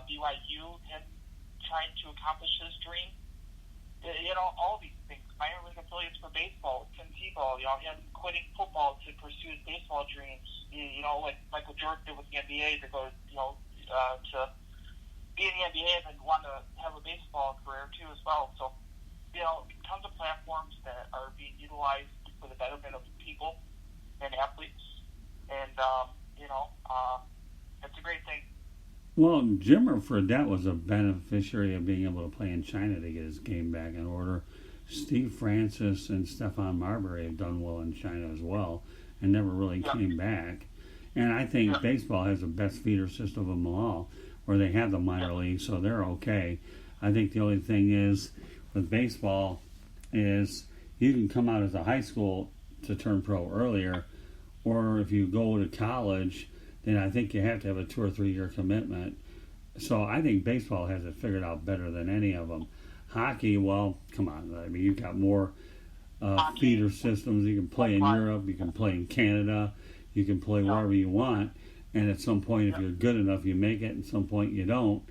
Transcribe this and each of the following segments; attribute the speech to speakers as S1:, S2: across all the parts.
S1: BYU, him trying to accomplish his dream. All these things. Minor league affiliates for baseball, Tim Tebow, him quitting football to pursue his baseball dreams. Like Michael Jordan did with the NBA to go, to be in the NBA and then want to have a baseball career too as well. So, tons of platforms that are being utilized for the betterment of people and athletes. And, it's a great thing.
S2: Well, Jimmer Fredette was a beneficiary of being able to play in China to get his game back in order. Steve Francis and Stephon Marbury have done well in China as well and never really came back. And I think baseball has the best feeder system of them all, where they have the minor leagues, so they're okay. I think the only thing is with baseball is you can come out as a high school to turn pro earlier, or if you go to college, then I think you have to have a 2 or 3 year commitment. So I think baseball has it figured out better than any of them. Hockey, well, come on. I mean, you've got more feeder systems. You can play in Europe. You can play in Canada. You can play wherever you want. And at some point, if you're good enough, you make it. At some point, you don't.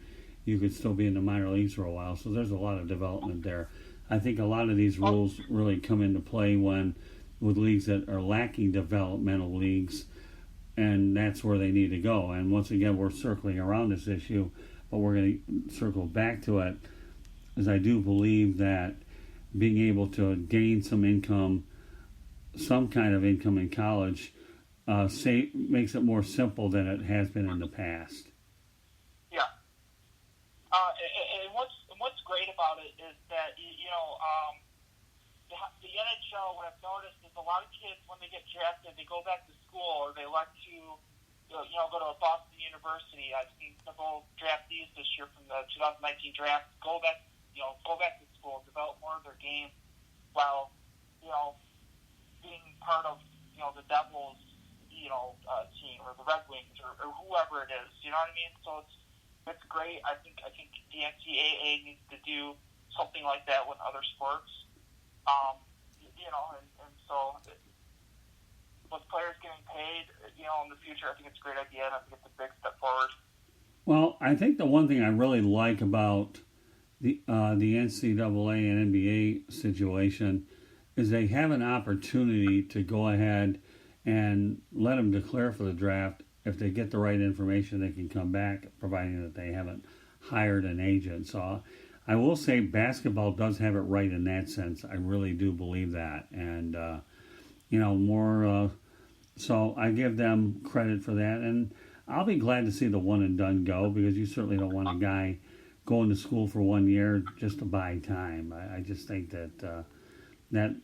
S2: You could still be in the minor leagues for a while. So there's a lot of development there. I think a lot of these rules really come into play with leagues that are lacking developmental leagues, and that's where they need to go. And once again, we're circling around this issue, but we're going to circle back to it, as I do believe that being able to gain some income, some kind of income in college, makes it more simple than it has been in the past.
S1: Yeah. And what's great about it is that, the NHL, what I've noticed is a lot of kids, when they get drafted, they go back to school or they elect to, go to a Boston University. I've seen several draftees this year from the 2019 draft go back to school, develop more of their game while, being part of, the Devils, team or the Red Wings or whoever it is. You know what I mean? So it's great. I think the NCAA needs to do something like that with other sports. And so with players getting paid, in the future, I think it's a great idea, and I think it's a big step forward.
S2: Well, I think the one thing I really like about the NCAA and NBA situation is they have an opportunity to go ahead and let them declare for the draft. If they get the right information, they can come back, providing that they haven't hired an agent. So I will say basketball does have it right in that sense. I really do believe that. And, so I give them credit for that. And I'll be glad to see the one and done go, because you certainly don't want a guy going to school for 1 year just to buy time. I just think that that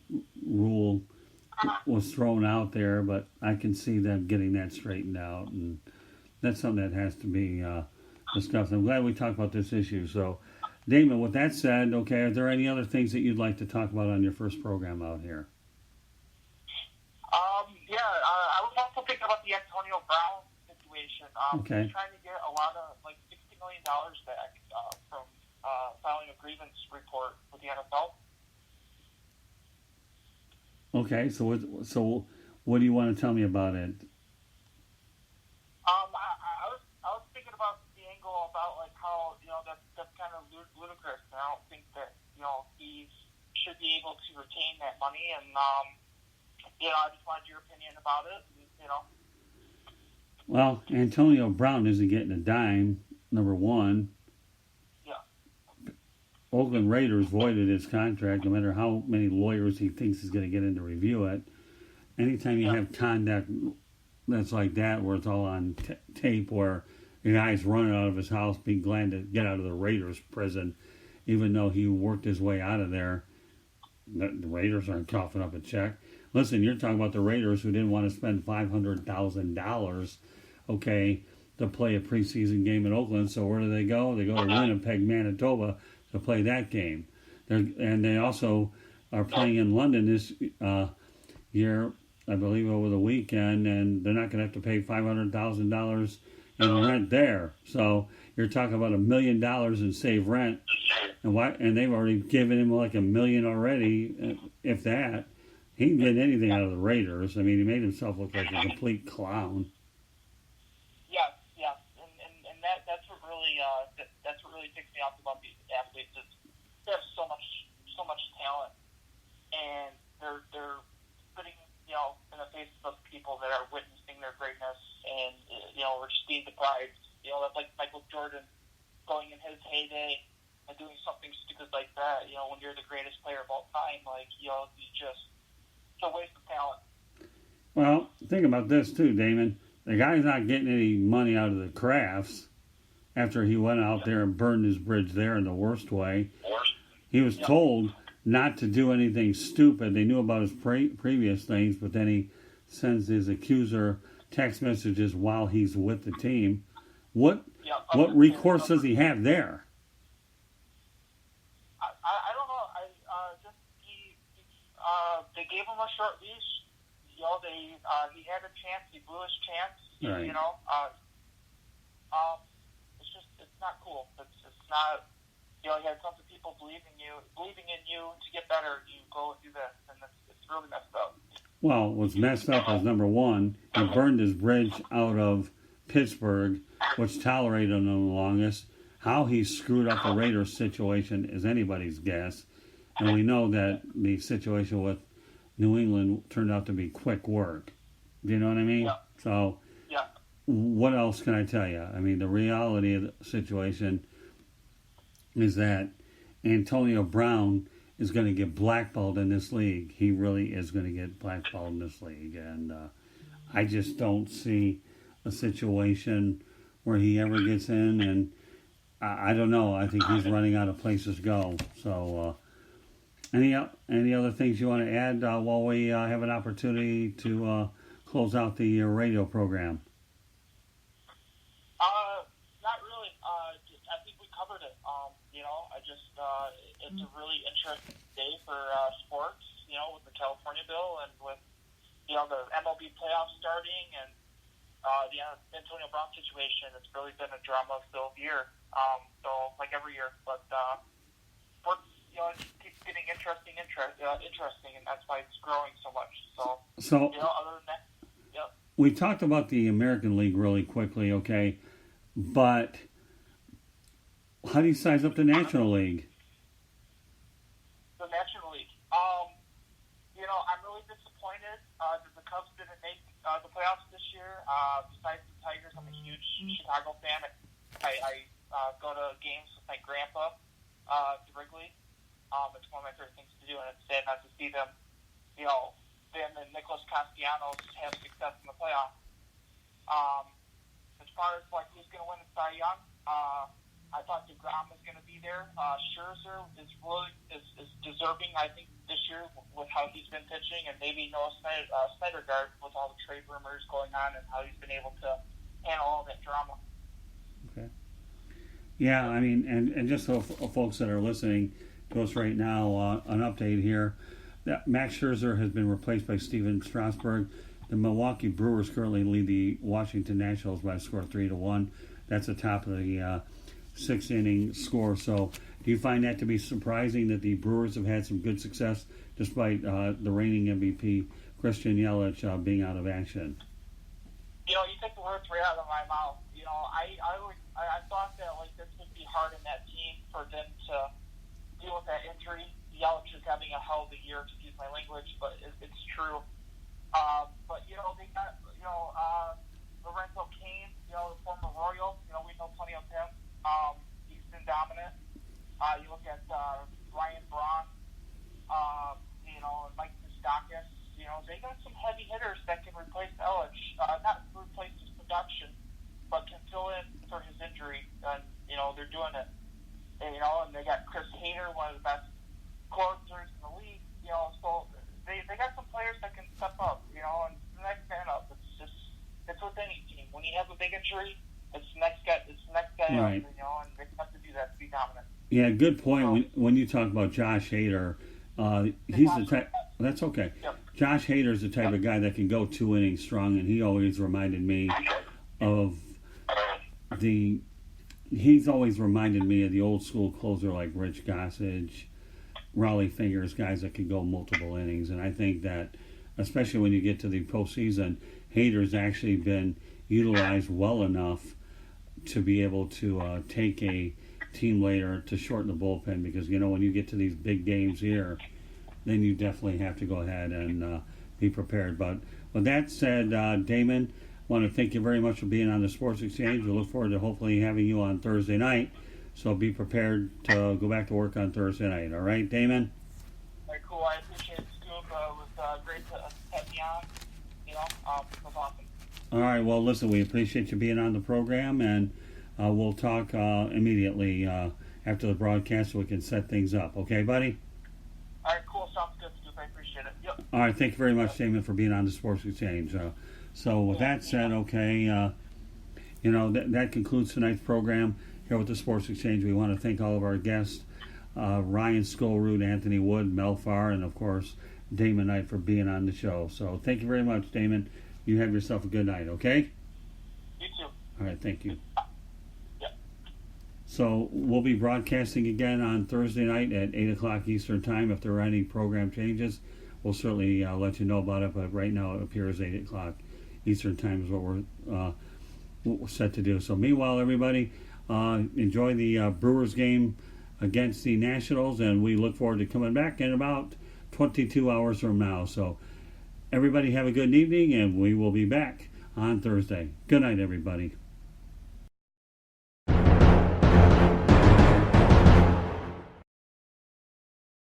S2: rule was thrown out there, but I can see them getting that straightened out. And that's something that has to be discussed. I'm glad we talked about this issue. So, Damon, with that said, okay, are there any other things that you'd like to talk about on your first program out here?
S1: I was also thinking about the Antonio Brown situation.
S2: Okay.
S1: He's trying to get a lot of, $60 million back from filing a grievance report with the NFL.
S2: Okay, so what do you want to tell me about it?
S1: I was thinking about the angle about how that's kind of ludicrous, and I don't think that he should be able to retain that money. And I just wanted your opinion about it.
S2: Well, Antonio Brown isn't getting a dime. Number one.
S1: Yeah.
S2: Oakland Raiders voided his contract, no matter how many lawyers he thinks is going to get in to review it. Anytime you have conduct that's like that, where it's all on tape, where the guy's running out of his house, being glad to get out of the Raiders prison, even though he worked his way out of there, the Raiders aren't coughing up a check. Listen, you're talking about the Raiders who didn't want to spend $500,000, to play a preseason game in Oakland. So where do they go? They go to Winnipeg, Manitoba, to play that game. And they also are playing in London this year, I believe, over the weekend, and they're not going to have to pay $500,000 in rent there. So you're talking about $1 million in save rent, and they've already given him $1 million already, if that. He can get anything out of the Raiders. I mean, he made himself look like a complete clown.
S1: Yeah, and that's what really with Michael Jordan going in his heyday and doing something stupid like that. You know, when you're the greatest player of all time, like, you know, it's a waste of talent.
S2: Well, think about this too, Damon. The guy's not getting any money out of the crafts after he went out there and burned his bridge there in the worst way. He was told not to do anything stupid. They knew about his previous things, but then he sends his accuser text messages while he's with the team. What recourse does he have there?
S1: I don't know. They gave him a short leash. You know, he had a chance. He blew his chance.
S2: Right.
S1: You know, it's not cool. It's not. You know, you had tons of people believing in you to get better. You go and do this, and it's really messed up.
S2: Well, what's messed up is, number one, he burned his bridge out of Pittsburgh, which tolerated him the longest. How he screwed up the Raiders situation is anybody's guess. And we know that the situation with New England turned out to be quick work. Do you know what I mean?
S1: Yeah.
S2: So, what else can I tell you? I mean, the reality of the situation is that Antonio Brown is going to get blackballed in this league. He really is going to get blackballed in this league. And I just don't see a situation where he ever gets in. And I don't know. I think he's running out of places to go. So, any other things you want to add while we have an opportunity to close out the radio program?
S1: Not really. I think we covered it. You know, it's a really interesting day for sports, you know, with the California bill and with, you know, the MLB playoffs starting and the Antonio Brown situation. It's really been a drama-filled year. So, like every year. But sports, you know, it keeps getting interesting, and that's why it's growing so much. So you know, other than that,
S2: we talked about the American League really quickly, okay? But how do you size up the National League?
S1: The National League. You know, I'm really disappointed that the Cubs didn't make the playoffs this year. Besides the Tigers, I'm a huge Chicago fan. I go to games with my grandpa to Wrigley. It's one of my favorite things to do, and it's sad not to see them, you know, them and Nicholas Castellanos have success in the playoffs. As far as like who's going to win the Cy Young, I thought DeGrom was going to be there. Scherzer is deserving, I think, this year with how he's been pitching, and maybe Noah Syndergaard with all the trade rumors going on and how he's been able to handle all that drama.
S2: Okay. Yeah, I mean, and just so folks that are listening to us right now, an update here. That Max Scherzer has been replaced by Steven Strasburg. The Milwaukee Brewers currently lead the Washington Nationals by a score of 3-1. That's the top of the sixth inning score. So, do you find that to be surprising that the Brewers have had some good success despite the reigning MVP Christian Yelich being out of action?
S1: You know, you took the words right out of my mouth. You know, I thought that like this would be hard in that team for them to deal with that injury. Yelich is having a hell of a year, excuse my language, but it's true. But, you know, they got, you know, Lorenzo Cain, you know, the former Royal, you know, we know plenty of him. He's been dominant. You look at Ryan Braun, you know, and Mike Moustakas, you know, they got some heavy hitters that can replace Yelich. Not replace his production, but can fill in for his injury. And, you know, they're doing it. And, you know, and they got Chris Hader, one of the best closers in the league, you know, so they got some players that can step up, you know, and the next man up. It's with any team. When you have a big injury, it's the next guy
S2: right.
S1: up, you know, and they have to do that to be dominant.
S2: Yeah, good point. When you talk about Josh Hader, he's the type. That's okay.
S1: Yep.
S2: Josh Hader's the type of guy that can go 2 innings strong, and he always reminded me of the. He's always reminded me of the old school closer like Rich Gossage, Raleigh Fingers, guys that can go multiple innings. And I think that, especially when you get to the postseason, Hader's actually been utilized well enough to be able to take a team later to shorten the bullpen, because, you know, when you get to these big games here, then you definitely have to go ahead and be prepared. But with that said, Damon, want to thank you very much for being on the Sports Exchange. We look forward to hopefully having you on Thursday night. So be prepared to go back to work on Thursday night. All right, Damon?
S1: All right, cool. I appreciate it, Scoop. It was great to have me on. It was awesome.
S2: All right, well, listen, we appreciate you being on the program, and we'll talk immediately after the broadcast so we can set things up. Okay, buddy?
S1: All right, cool. Sounds good, Scoop. I appreciate it. Yep.
S2: All right, thank you very much, Damon, for being on the Sports Exchange. So with that said, okay, that concludes tonight's program here with the Sports Exchange. We want to thank all of our guests, Ryan Skolrud, Anthony Wood, Mel Farr, and, of course, Damon Knight for being on the show. So thank you very much, Damon. You have yourself a good night, okay?
S1: You too.
S2: All right, thank you.
S1: Yep.
S2: So we'll be broadcasting again on Thursday night at 8 o'clock Eastern Time. If there are any program changes, we'll certainly let you know about it. But right now it appears 8 o'clock Eastern Time is what we're set to do. So meanwhile, everybody, enjoy the Brewers game against the Nationals, and we look forward to coming back in about 22 hours from now. So everybody have a good evening, and we will be back on Thursday. Good night, everybody.